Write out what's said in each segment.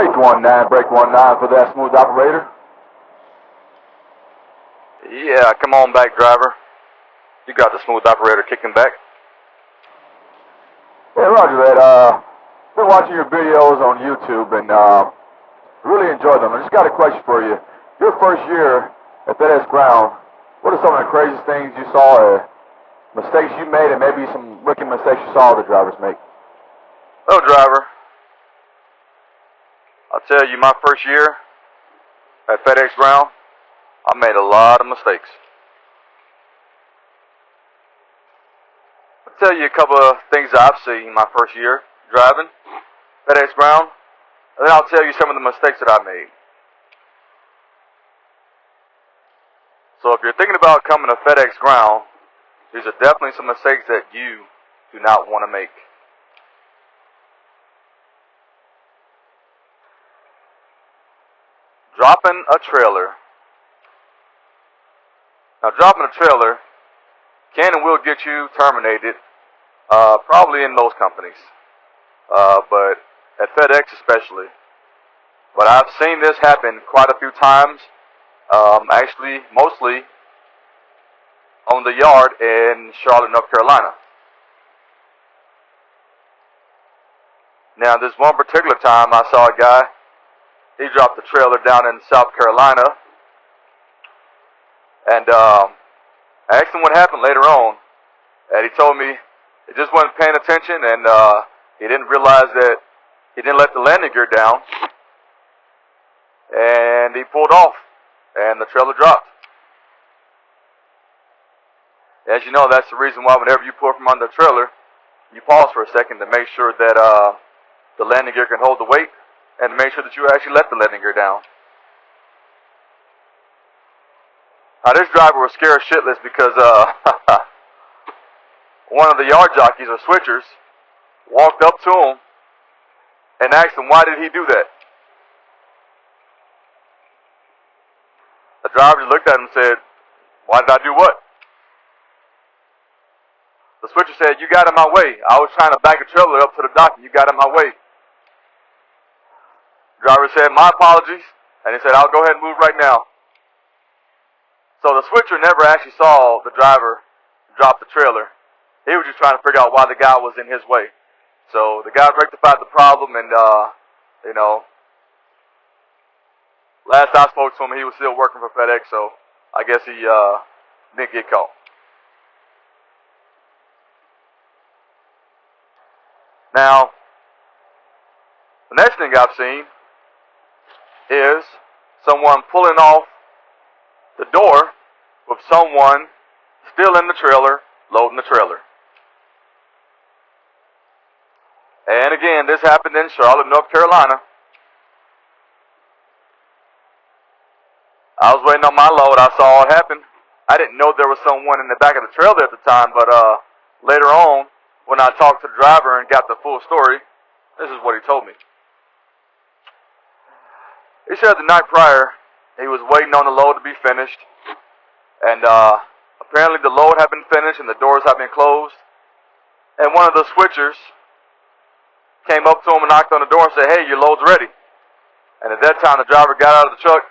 Break 19 for that smooth operator. Yeah, come on back, driver. You got the smooth operator kicking back. Yeah, roger that. Been watching your videos on YouTube and really enjoy them. I just got a question for you. Your first year at Fedex ground, what are some of the craziest things you saw, mistakes you made, and maybe some rookie mistakes you saw the drivers make? Oh, driver. I'll tell you, my first year at Fedex ground, I made a lot of mistakes. I'll tell you a couple of things I've seen my first year driving Fedex ground, and then I'll tell you some of the mistakes that I made. So if you're thinking about coming to Fedex ground, these are definitely some mistakes that you do not want to make. Dropping a trailer. Now, dropping a trailer can and will get you terminated, probably in most companies, but at FedEx especially. But I've seen this happen quite a few times, actually mostly on the yard in Charlotte, North Carolina. Now, this one particular time I saw a guy, he dropped the trailer down in South Carolina, and I asked him what happened later on, and he told me he just wasn't paying attention, and he didn't realize that he didn't let the landing gear down, and he pulled off, and the trailer dropped. As you know, that's the reason why whenever you pull from under the trailer, you pause for a second to make sure that the landing gear can hold the weight, and to make sure that you actually let the landing gear down. Now, this driver was scared shitless because one of the yard jockeys or switchers walked up to him and asked him, why did he do that? The driver just looked at him and said, why did I do what? The switcher said, you got in my way. I was trying to back a trailer up to the dock and you got in my way. The driver said, my apologies. And he said, I'll go ahead and move right now. So the switcher never actually saw the driver drop the trailer. He was just trying to figure out why the guy was in his way. So the guy rectified the problem, and last I spoke to him, he was still working for FedEx, so I guess he didn't get caught. Now, the next thing I've seen is someone pulling off the door with someone still in the trailer, loading the trailer. And again, this happened in Charlotte, North Carolina. I was waiting on my load. I saw it happen. I didn't know there was someone in the back of the trailer at the time, but later on, when I talked to the driver and got the full story, this is what he told me. He said the night prior, he was waiting on the load to be finished, and apparently the load had been finished and the doors had been closed, and one of the switchers came up to him and knocked on the door and said, hey, your load's ready. And at that time, the driver got out of the truck,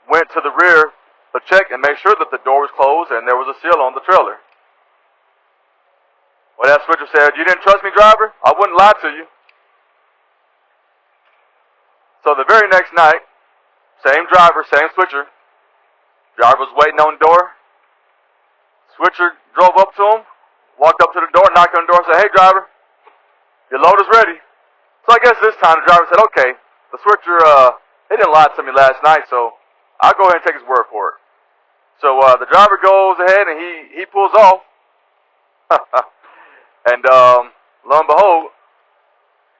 went to the rear to check and make sure that the door was closed and there was a seal on the trailer. Well, that switcher said, you didn't trust me, driver? I wouldn't lie to you. So the very next night, same driver, same switcher. Driver was waiting on the door. Switcher drove up to him, walked up to the door, knocked on the door and said, hey, driver, your load is ready. So I guess this time the driver said, okay, the switcher, he didn't lie to me last night, so I'll go ahead and take his word for it. So the driver goes ahead and he pulls off. And lo and behold,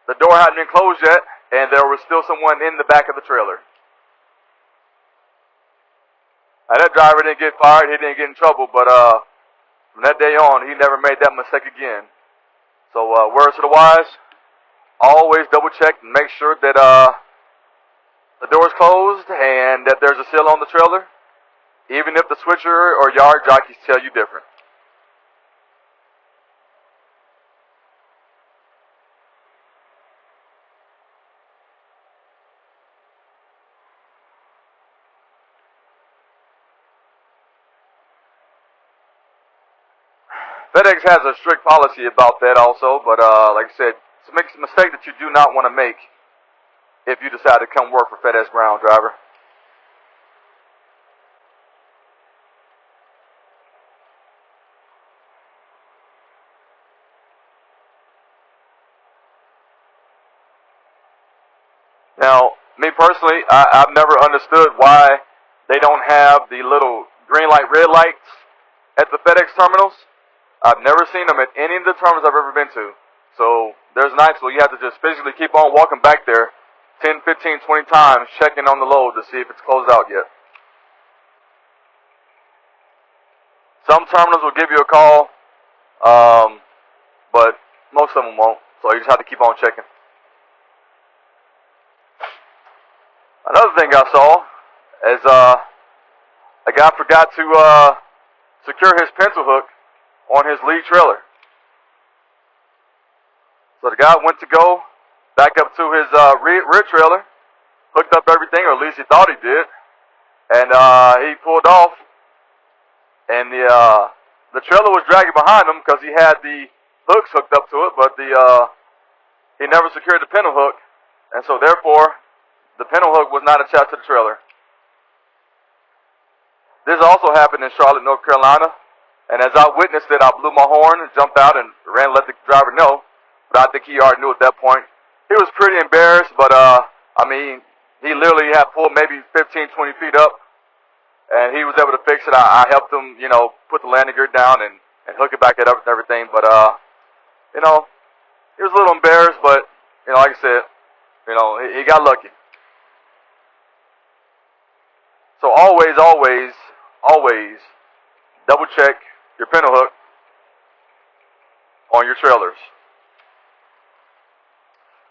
the door hadn't been closed yet, and there was still someone in the back of the trailer. Now that driver didn't get fired, he didn't get in trouble, but from that day on, he never made that mistake again. So words to the wise, always double check and make sure that the door is closed and that there's a seal on the trailer, even if the switcher or yard jockeys tell you different. FedEx has a strict policy about that also, but like I said, it's a mistake that you do not want to make if you decide to come work for FedEx ground driver. Now, me personally, I've never understood why they don't have the little green light, red lights at the FedEx terminals. I've never seen them at any of the terminals I've ever been to. So there's nights where you have to just physically keep on walking back there 10, 15, 20 times, checking on the load to see if it's closed out yet. Some terminals will give you a call, but most of them won't. So you just have to keep on checking. Another thing I saw is a guy forgot to secure his pencil hook on his lead trailer. So the guy went to go back up to his rear trailer, hooked up everything, or at least he thought he did, and he pulled off, and the trailer was dragging behind him because he had the hooks hooked up to it, but he never secured the pintle hook, and so therefore the pintle hook was not attached to the trailer. This also happened in Charlotte, North Carolina, and as I witnessed it, I blew my horn and jumped out and ran to let the driver know. But I think he already knew at that point. He was pretty embarrassed, but I mean, he literally had pulled maybe 15, 20 feet up, and he was able to fix it. I helped him, you know, put the landing gear down and hook it back up and everything. But you know, he was a little embarrassed, but you know, like I said, you know, he got lucky. So always double check your pintle hook on your trailers.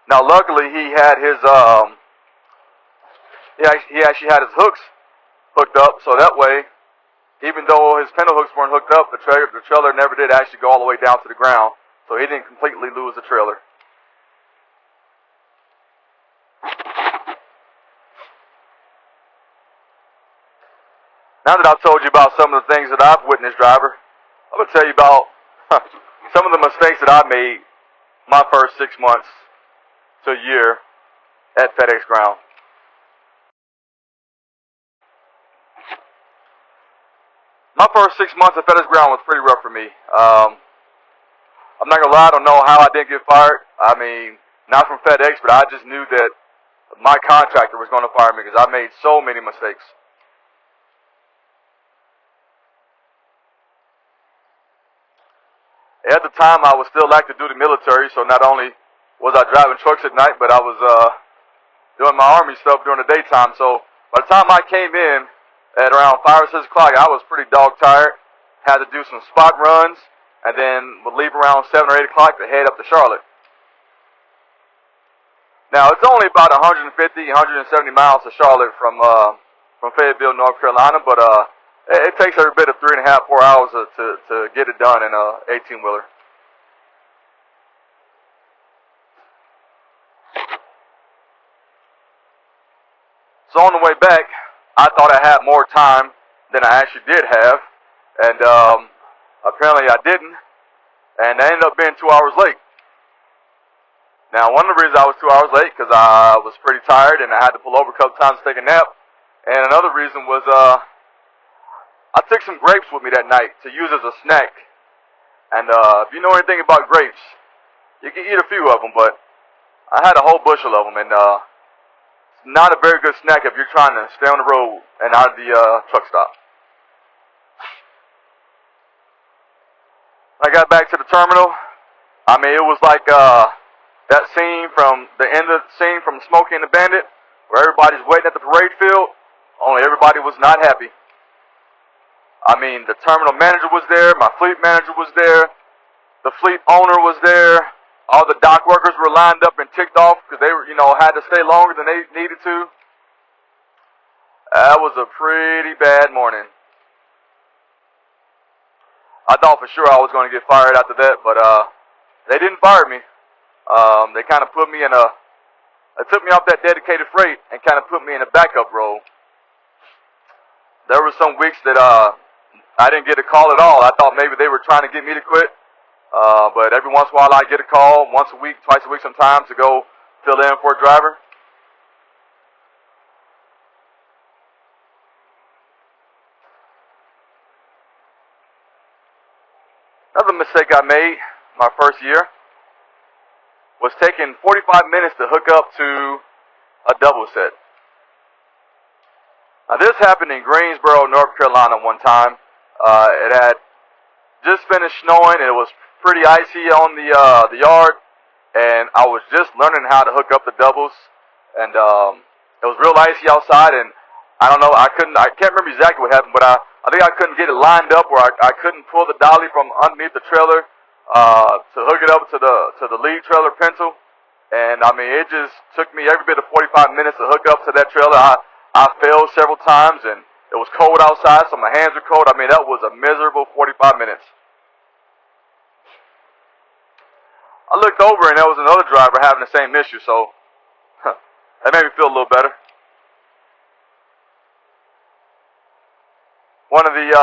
Now, luckily, he had his he actually had his hooks hooked up, so that way, even though his pintle hooks weren't hooked up, the trailer never did actually go all the way down to the ground, so he didn't completely lose the trailer. Now that I've told you about some of the things that I've witnessed, driver, I'm going to tell you about some of the mistakes that I made my first 6 months to a year at FedEx ground. My first 6 months at FedEx ground was pretty rough for me. I'm not going to lie, I don't know how I didn't get fired. I mean, not from FedEx, but I just knew that my contractor was going to fire me because I made so many mistakes. At the time, I was still active duty military, so not only was I driving trucks at night, but I was doing my Army stuff during the daytime. So by the time I came in at around 5 or 6 o'clock, I was pretty dog tired. Had to do some spot runs, and then would leave around 7 or 8 o'clock to head up to Charlotte. Now, it's only about 150, 170 miles to Charlotte from Fayetteville, North Carolina, but it takes every bit of 3.5, 4 hours to get it done in a 18-wheeler. So on the way back, I thought I had more time than I actually did have, and apparently I didn't, and I ended up being 2 hours late. Now, one of the reasons I was 2 hours late because I was pretty tired and I had to pull over a couple times to take a nap, and another reason was I took some grapes with me that night to use as a snack. And if you know anything about grapes, you can eat a few of them, but I had a whole bushel of them, and it's not a very good snack if you're trying to stay on the road and out of the truck stop. When I got back to the terminal, I mean, it was like that scene from the end of the scene from Smokey and the Bandit, where everybody's waiting at the parade field, only everybody was not happy. I mean, the terminal manager was there, my fleet manager was there, the fleet owner was there, all the dock workers were lined up and ticked off because they were, you know, had to stay longer than they needed to. That was a pretty bad morning. I thought for sure I was going to get fired after that, but they didn't fire me. They kind of put me in they took me off that dedicated freight and kind of put me in a backup role. There were some weeks that I didn't get a call at all. I thought maybe they were trying to get me to quit. But every once in a while I get a call, once a week, twice a week sometimes, to go fill in for a driver. Another mistake I made my first year was taking 45 minutes to hook up to a double set. Now this happened in Greensboro, North Carolina one time. It had just finished snowing and it was pretty icy on the yard, and I was just learning how to hook up the doubles, and it was real icy outside, and I don't know, I can't remember exactly what happened, but I think I couldn't get it lined up, or I couldn't pull the dolly from underneath the trailer to hook it up to the lead trailer PINTLE. And I mean, it just took me every bit of 45 minutes to hook up to that trailer. I failed several times, and it was cold outside, so my hands were cold. I mean, that was a miserable 45 minutes. I looked over, and there was another driver having the same issue, so that made me feel a little better. One of the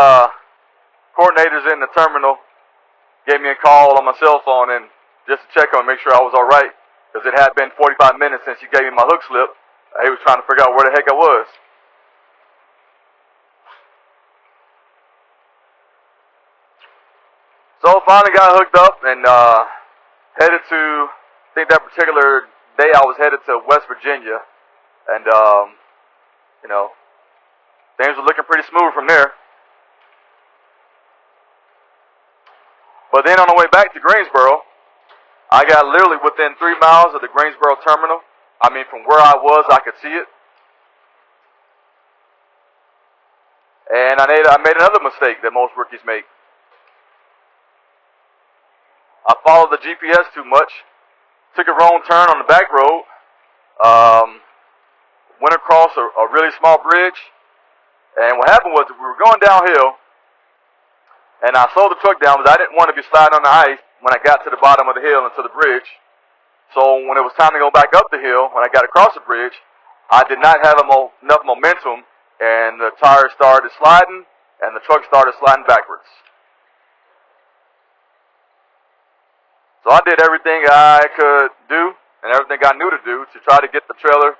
coordinators in the terminal gave me a call on my cell phone, and just to check on and make sure I was all right, because it had been 45 minutes since he gave me my hook slip. He was trying to figure out where the heck I was. So finally got hooked up and headed to, I think that particular day I was headed to West Virginia. And, you know, things were looking pretty smooth from there. But then on the way back to Greensboro, I got literally within 3 miles of the Greensboro terminal. I mean, from where I was, I could see it. And I made another mistake that most rookies make. I followed the GPS too much, took a wrong turn on the back road, went across a really small bridge, and what happened was we were going downhill, and I slowed the truck down because I didn't want to be sliding on the ice when I got to the bottom of the hill and to the bridge. So when it was time to go back up the hill, when I got across the bridge, I did not have enough momentum, and the tires started sliding, and the truck started sliding backwards. So I did everything I could do and everything I knew to do to try to get the trailer,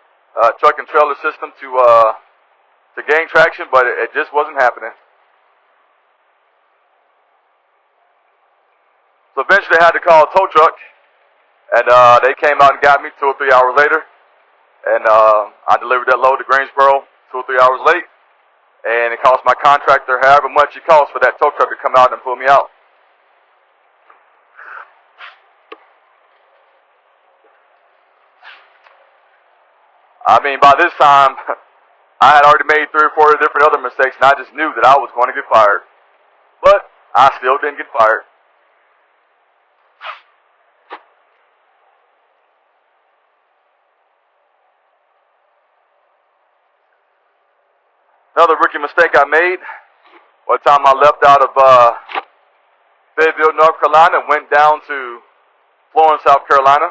truck and trailer system to gain traction, but it just wasn't happening. So eventually I had to call a tow truck, and they came out and got me 2 or 3 hours later, and I delivered that load to Greensboro 2 or 3 hours late, and it cost my contractor however much it cost for that tow truck to come out and pull me out. I mean, by this time, I had already made 3 or 4 different other mistakes, and I just knew that I was going to get fired. But I still didn't get fired. Another rookie mistake I made, one time I left out of Fayetteville, North Carolina, and went down to Florence, South Carolina.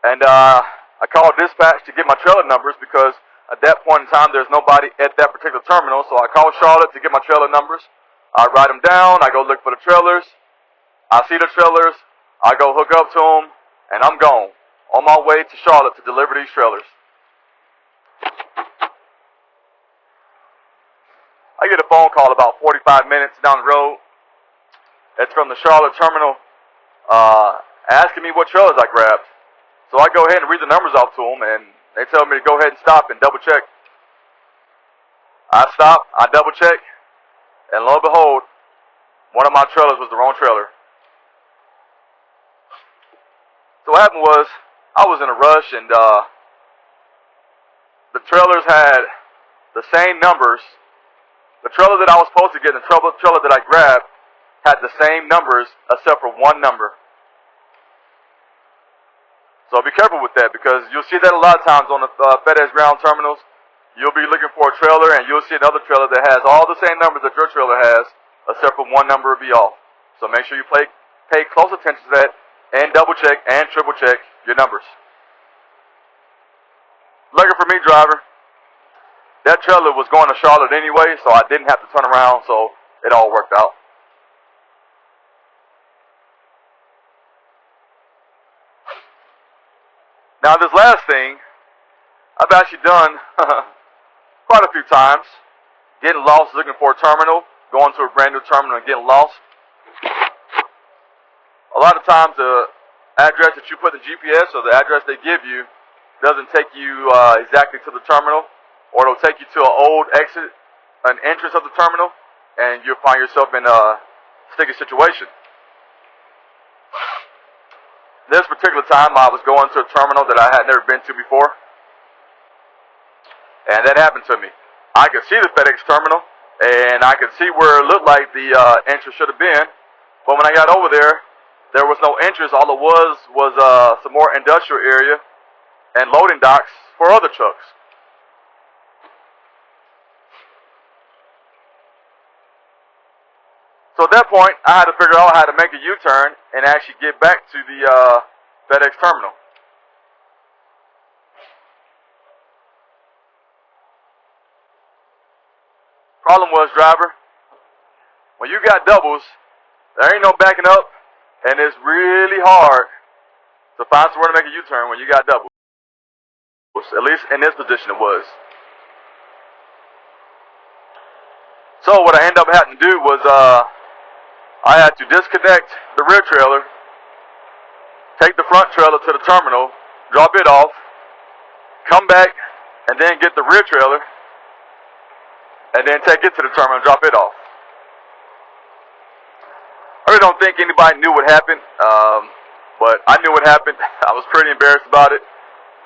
And I called dispatch to get my trailer numbers because at that point in time there's nobody at that particular terminal. So I called Charlotte to get my trailer numbers. I write them down. I go look for the trailers. I see the trailers. I go hook up to them, and I'm gone on my way to Charlotte to deliver these trailers. I get a phone call about 45 minutes down the road. It's from the Charlotte terminal asking me what trailers I grabbed. So I go ahead and read the numbers off to them, and they tell me to go ahead and stop and double check. I stop, I double check, and lo and behold, one of my trailers was the wrong trailer. So what happened was, I was in a rush, and the trailers had the same numbers. The trailer that I was supposed to get and the trailer that I grabbed had the same numbers except for one number. So be careful with that, because you'll see that a lot of times on the FedEx ground terminals. You'll be looking for a trailer, and you'll see another trailer that has all the same numbers that your trailer has, except for one number will be off. So make sure you pay close attention to that, and double check and triple check your numbers. Lucky for me, driver, that trailer was going to Charlotte anyway, so I didn't have to turn around, so it all worked out. Now this last thing, I've actually done quite a few times. Getting lost looking for a terminal, going to a brand new terminal and getting lost. A lot of times the address that you put in GPS or the address they give you doesn't take you exactly to the terminal, or it'll take you to an old exit, an entrance of the terminal, and you'll find yourself in a sticky situation. This particular time I was going to a terminal that I had never been to before, and that happened to me. I could see the FedEx terminal, and I could see where it looked like the entrance should have been, but when I got over there, there was no entrance. All it was some more industrial area and loading docks for other trucks. So at that point, I had to figure out how to make a U-turn and actually get back to the FedEx terminal. Problem was, driver, when you got doubles, there ain't no backing up, and it's really hard to find somewhere to make a U-turn when you got doubles. At least in this position it was. So what I ended up having to do was I had to disconnect the rear trailer, take the front trailer to the terminal, drop it off, come back, and then get the rear trailer, and then take it to the terminal and drop it off. I really don't think anybody knew what happened, but I knew what happened. I was pretty embarrassed about it,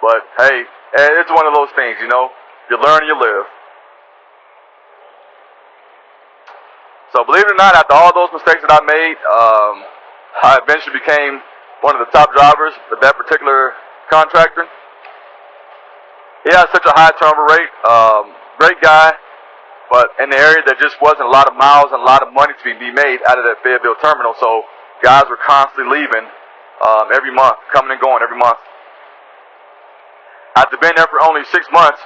but hey, it's one of those things, you know. You learn and you live. So believe it or not, after all those mistakes that I made, I eventually became one of the top drivers with that particular contractor. He had such a high turnover rate, great guy, but in the area there just wasn't a lot of miles and a lot of money to be made out of that Fayetteville terminal, so guys were constantly leaving every month, coming and going every month. After being there for only 6 months,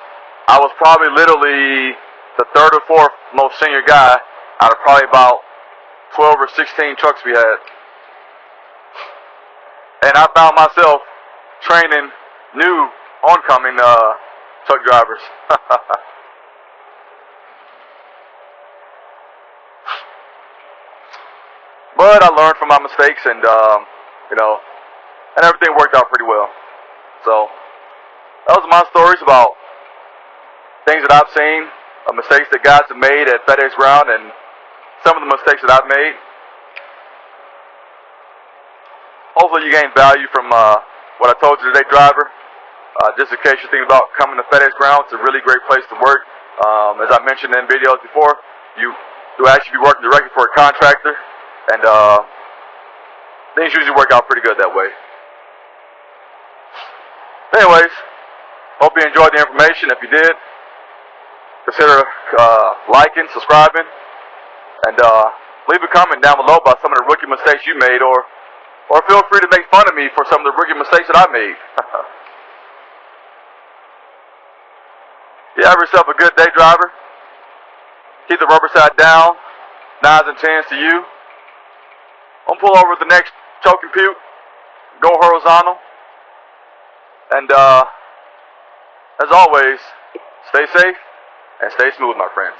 I was probably literally the third or fourth most senior guy out of probably about 12 or 16 trucks we had. And I found myself training new oncoming truck drivers. But I learned from my mistakes, and you know, and everything worked out pretty well. So that was my stories about things that I've seen, mistakes that guys have made at FedEx ground, and some of the mistakes that I've made. Hopefully you gain value from what I told you today, driver. Just in case you're thinking about coming to FedEx ground, it's a really great place to work. As I mentioned in videos before, you actually be working directly for a contractor, and things usually work out pretty good that way. Anyways, hope you enjoyed the information. If you did, consider liking, subscribing, and leave a comment down below about some of the rookie mistakes you made, or feel free to make fun of me for some of the rookie mistakes that I made. You have yourself a good day, driver. Keep the rubber side down, 9s and 10s to you. Don't pull over the next choking puke. Go horizontal. And as always, stay safe and stay smooth, my friends.